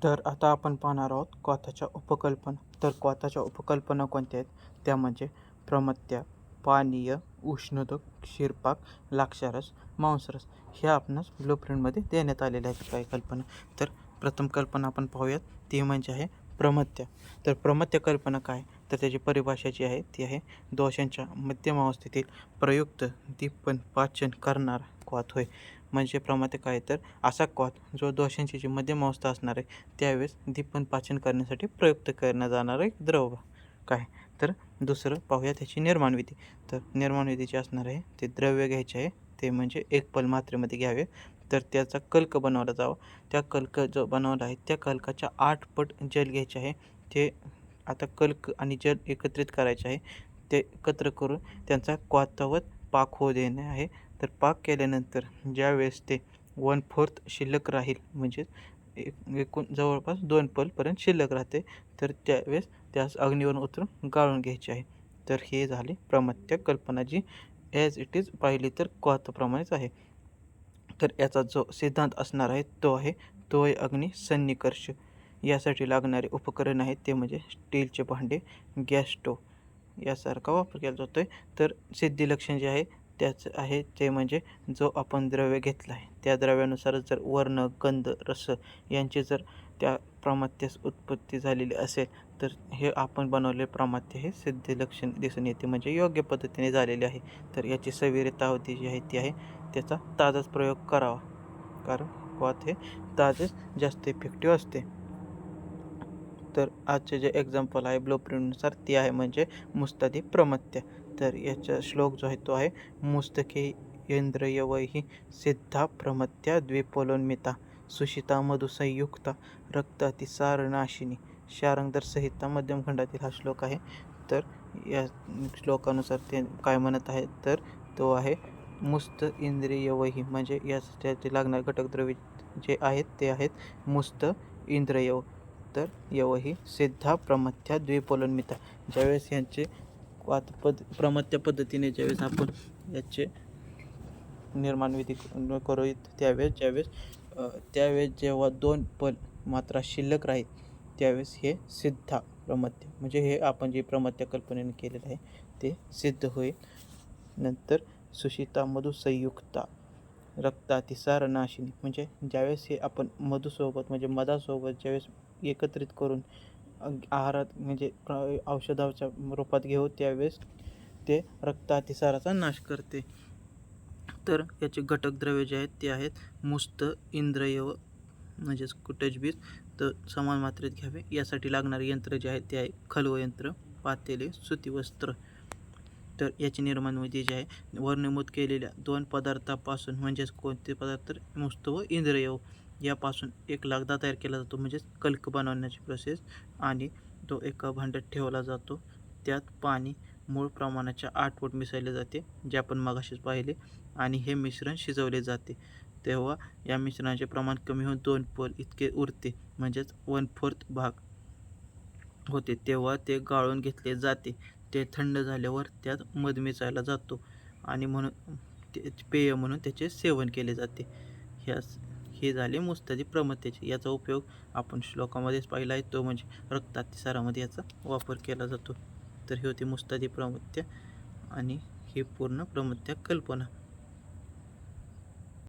तर आता आपण पाहणार आहोत क्वाथाच्या उपकल्पना. तर क्वाथाच्या उपकल्पना कोणत्या आहेत? त्या म्हणजे प्रमत्या, पानीय, उष्णोदक, क्षीरपाक, द्राक्षारस, मांसरस. ह्या आपणास ब्लूप्रिंटमध्ये देण्यात आलेल्या आहेत काही कल्पना. तर प्रथम कल्पना आपण पाहूयात, ती म्हणजे आहे प्रमत्या. तर प्रमत्या कल्पना काय? तर त्याची परिभाषा जी आहे ती आहे दोषांच्या मध्यम अवस्थेतील प्रयुक्त दीपन पाचन करणारा क्वाथ होय. म्हणजे प्रमत्या काय? तर असा क्वाथ जो दोषांची जी मध्यम अवस्था असणार आहे त्यावेळेस दीपन पाचन करण्यासाठी प्रयुक्त करण्यात जाणारं एक द्रव काय. तर दुसरं पाहूया त्याची निर्माण विधी. तर निर्माण विधी जी असणार आहे ते द्रव्य घ्यायचे आहे, ते म्हणजे 1 पल मात्रेमध्ये घ्यावे. तर त्याचा कल्क बनवला जावा. त्या कल्क जो बनवला आहे त्या कल्काच्या 8 पट जल घ्यायचे आहे. ते आता कल्क आणि जल एकत्रित करायचे आहे. ते एकत्र करून त्यांचा क्वाथावत पाक होऊ देणे आहे. तर पाक केल्यानंतर ज्यावेळेस ते 1/4 शिल्लक राहील, म्हणजे एकूण जवळपास 2 पलपर्यंत शिल्लक राहते, तर त्यावेळेस त्यास अग्नीवरून उतरून गाळून घ्यायचे आहे. तर हे झाले प्रमत्या कल्पना, जी ॲज इट इज पाहिली तर क्वाथाप्रमाणेच आहे. तर याचा जो सिद्धांत असणार आहे तो आहे तोय अग्नी सन्निकर्ष. यासाठी लागणारे उपकरण आहेत ते म्हणजे स्टीलचे भांडे, गॅस स्टोव्ह यासारखा वापर केला जातो आहे. तर सिद्धिलक्षण जे आहे त्याच आहे ते म्हणजे जो आपण द्रव्य घेतला आहे त्या द्रव्यानुसारच जर वर्ण, गंध, रस यांची जर त्या प्रमात्यास उत्पत्ती झालेली असेल तर हे आपण बनवलेले प्रमात्य हे सिद्धिलक्षण दिसून येते, म्हणजे योग्य पद्धतीने झालेले आहे. तर याची सविरतावधी जी आहे ती आहे त्याचा ताजाच प्रयोग करावा, कारण क्वाथ हे ताजेच जास्त इफेक्टिव्ह असते. तर आजचे जे एक्झाम्पल आहे ब्लूप्रिंटनुसार ती आहे म्हणजे मुस्तादी प्रमत्या. तर याचा श्लोक जो आहे तो आहे मुस्तके इंद्रियवैहि सिद्धा प्रमत्या द्विपोलोन्मिता सुशिता मधुसंयुक्ता रक्तातिसारनाशिनी. शारंगधर संहिता मध्यम खंडातील हा श्लोक आहे. तर या श्लोकानुसार ते काय म्हणत आहे तर तो आहे मुस्त इंद्रियवैहि, म्हणजे यासाठी लागणारे घटकद्रव्य जे आहेत ते आहेत मुस्त, इंद्रियव, तर यवही सिद्धा प्रमत्या द्विपोलोन्मिता. ज्यावेळेस यांचे प्रमत्या पद्धतीने ज्यावेळेस आपण याचे निर्माण विधी करू त्यावेळेस जेव्हा 2 पल मात्रा शिल्लक राहील त्यावेळेस हे सिद्धा प्रमत्या, म्हणजे हे आपण जे प्रमत्या कल्पनेने केलेलं आहे ते सिद्ध होईल. नंतर सुशिता मधुसंयुक्ता रक्तातिसारनाशिनी, म्हणजे ज्यावेळेस हे आपण मधुसोबत म्हणजे मधासोबत ज्यावेळेस एकत्रित करून आहारात म्हणजे औषधाच्या रूपात घेऊ त्यावेळेस ते रक्तातिसाराचा नाश करते. तर याचे घटक द्रव्य जे आहेत ते आहेत मुस्त, इंद्रियव म्हणजेच कुटजबीज, तर समान मात्रेत घ्यावे. यासाठी लागणारे यंत्र जे आहे ते आहे खलव यंत्र, पातेले, सुतीवस्त्र. तर याची निर्माण विधी जी आहे वर नमूद केलेल्या 2 पदार्थापासून, म्हणजेच कोणते पदार्थ तर मुस्त व इंद्रियव यापासून एक लगदा तयार केला जातो, म्हणजेच कल्क बनवण्याची प्रोसेस. आणि तो एका भांड्यात ठेवला जातो. त्यात पाणी मूळ प्रमाणाच्या 8 पट मिसळले जाते, जे आपण मगाशीच पाहिले. आणि हे मिश्रण शिजवले जाते. तेव्हा या मिश्रणाचे प्रमाण कमी होऊन 2 पल इतके उरते, म्हणजेच 1/4 भाग होते. तेव्हा ते गाळून घेतले जाते. ते थंड झाल्यावर त्यात मध मिसळला जातो आणि म्हणून ते पेय म्हणून त्याचे सेवन केले जाते. हे झाले मुस्तादी प्रमत्याचे. याचा उपयोग आपण श्लोकामध्येच पाहिला आहे, तो म्हणजे रक्तातिसारामध्ये याचा वापर केला जातो. तर ही होती मुस्तादी प्रमत्या आणि ही पूर्ण प्रमत्या कल्पना.